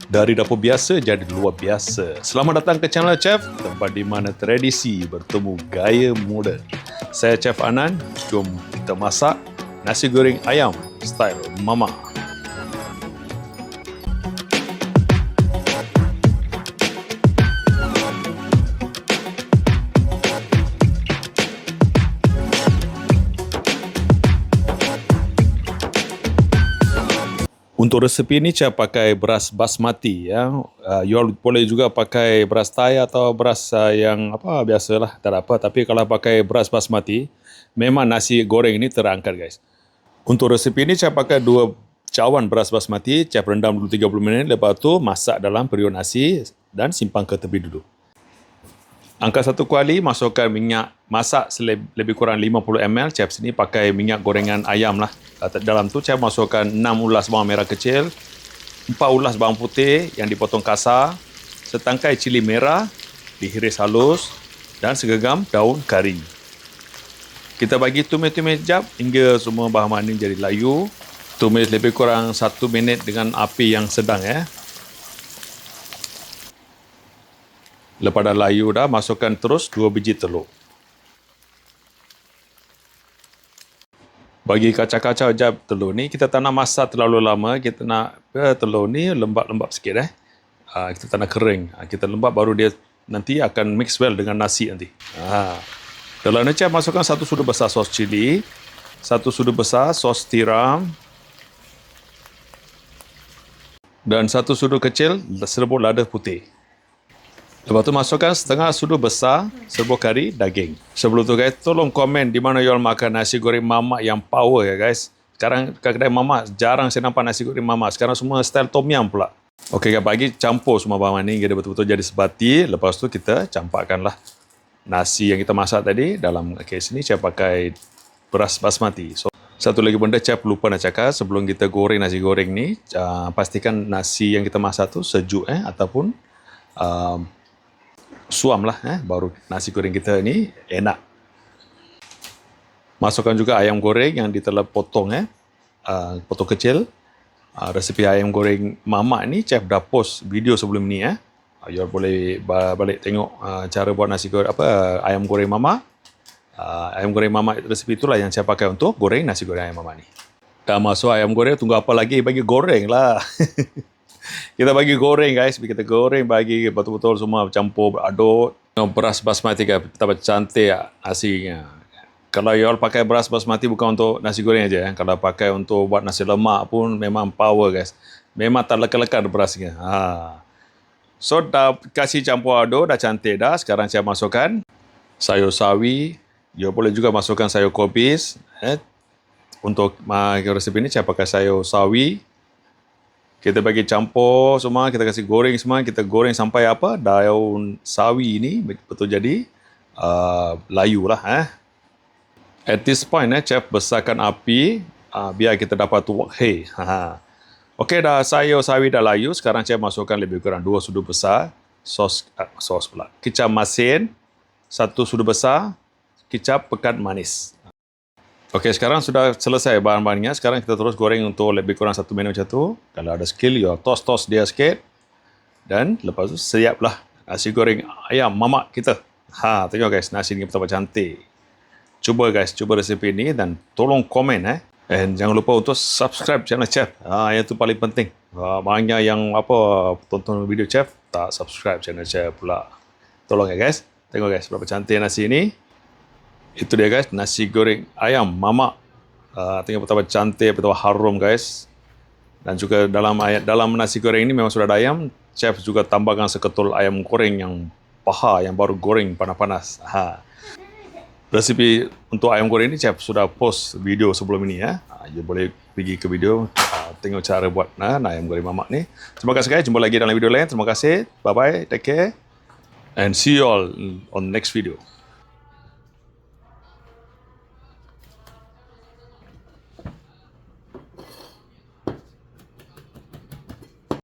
Dari dapur biasa jadi luar biasa. Selamat datang ke channel Chef, tempat di mana tradisi bertemu gaya moden. Saya Chef Anan, jom kita masak nasi goreng ayam style Mama. Untuk resepi ni saya pakai beras basmati ya. You all boleh juga pakai beras Thai atau beras yang apa biasalah, tak ada apa. Tapi kalau pakai beras basmati, memang nasi goreng ini terangkat guys. Untuk resepi ni saya pakai 2 cawan beras basmati, saya rendam dulu 30 minit, lepas tu masak dalam periuk nasi dan simpan ke tepi dulu. Angkat 1 kuali, masukkan minyak masak lebih kurang 50 ml. Chef sini pakai minyak gorengan ayam lah. Dalam tu saya masukkan 6 ulas bawang merah kecil, 4 ulas bawang putih yang dipotong kasar, setangkai cili merah dihiris halus dan segenggam daun kari. Kita bagi tumis-tumis sekejap hingga semua bahan ini jadi layu. Tumis lebih kurang 1 minit dengan api yang sedang ya. Lepas dah layu dah, masukkan terus 2 biji telur. Bagi kacau-kacau jap telur ni, kita tak nak masak terlalu lama. Kita nak telur ni lembab-lembab sikit kita tak nak kering. Kita lembab baru dia nanti akan mix well dengan nasi nanti. Dalam ni saya masukkan 1 sudu besar sos cili, 1 sudu besar sos tiram dan 1 sudu kecil serbuk lada putih. Lepas tu masukkan setengah sudu besar serbuk kari daging. Sebelum tu guys, tolong komen di mana you all makan nasi goreng Mama yang power ya guys. Sekarang kedai Mama jarang saya nampak nasi goreng Mama. Sekarang semua style tom yum pula. Okey guys, bagi campur semua bahan ni jadi betul-betul jadi sebati. Lepas tu kita campakkanlah nasi yang kita masak tadi dalam kes ni. Saya pakai beras basmati. So, satu lagi benda saya lupa nak cakap, sebelum kita goreng nasi goreng ni, pastikan nasi yang kita masak tu sejuk ataupun suam lah baru nasi goreng kita ni enak. Masukkan juga ayam goreng yang ditelah potong potong kecil. Resepi ayam goreng Mama ni chef dah post video sebelum ni you boleh balik tengok cara buat nasi goreng ayam goreng Mama. Ayam goreng Mama resepi itulah yang saya pakai untuk goreng nasi goreng ayam Mama ni. Dah masuk ayam goreng, tunggu apa lagi, bagi goreng lah. Kita bagi goreng guys, kita goreng bagi betul-betul semua campur aduk. Beras basmati guys, betapa cantik nasinya. Kalau you all pakai beras basmati bukan untuk nasi goreng aja kalau pakai untuk buat nasi lemak pun memang power guys. Memang tak lekat-lekat berasnya. So dah kasih campur aduk, dah cantik dah. Sekarang saya masukkan sayur sawi. You boleh juga masukkan sayur kobis. Untuk resepi ni saya pakai sayur sawi. Kita bagi campur semua, kita kasih goreng semua, kita goreng sampai daun sawi ni betul jadi layu lah. At this point chef besarkan api biar kita dapat tuak hay. Okey, dah sayur sawi dah layu. Sekarang saya masukkan lebih kurang 2 sudu besar sos pula kicap masin, 1 sudu besar kicap pekat manis. Okey, sekarang sudah selesai bahan-bahannya. Sekarang kita terus goreng untuk lebih kurang 1 minit macam tu. Kalau ada skill, you toss dia sikit. Dan lepas tu siaplah nasi goreng ayam Mama kita. Tengok guys, nasi ni betapa cantik. Cuba guys, cuba resepi ni dan tolong komen And jangan lupa untuk subscribe channel Chef. Yang tu paling penting. Banyak yang tonton video Chef tak subscribe channel Chef pula. Tolong ya guys. Tengok guys, berapa cantik nasi ni. Itu dia guys, nasi goreng ayam Mama. Tengok betapa cantik, betapa harum guys. Dan juga dalam nasi goreng ini memang sudah ada ayam. Chef juga tambahkan seketul ayam goreng yang paha, yang baru goreng panas-panas. Resepi untuk ayam goreng ini Chef sudah post video sebelum ini You boleh pergi ke video, tengok cara buat ayam goreng Mama ni. Terima kasih guys, jumpa lagi dalam video lain. Terima kasih, bye bye, take care and see you all on next video.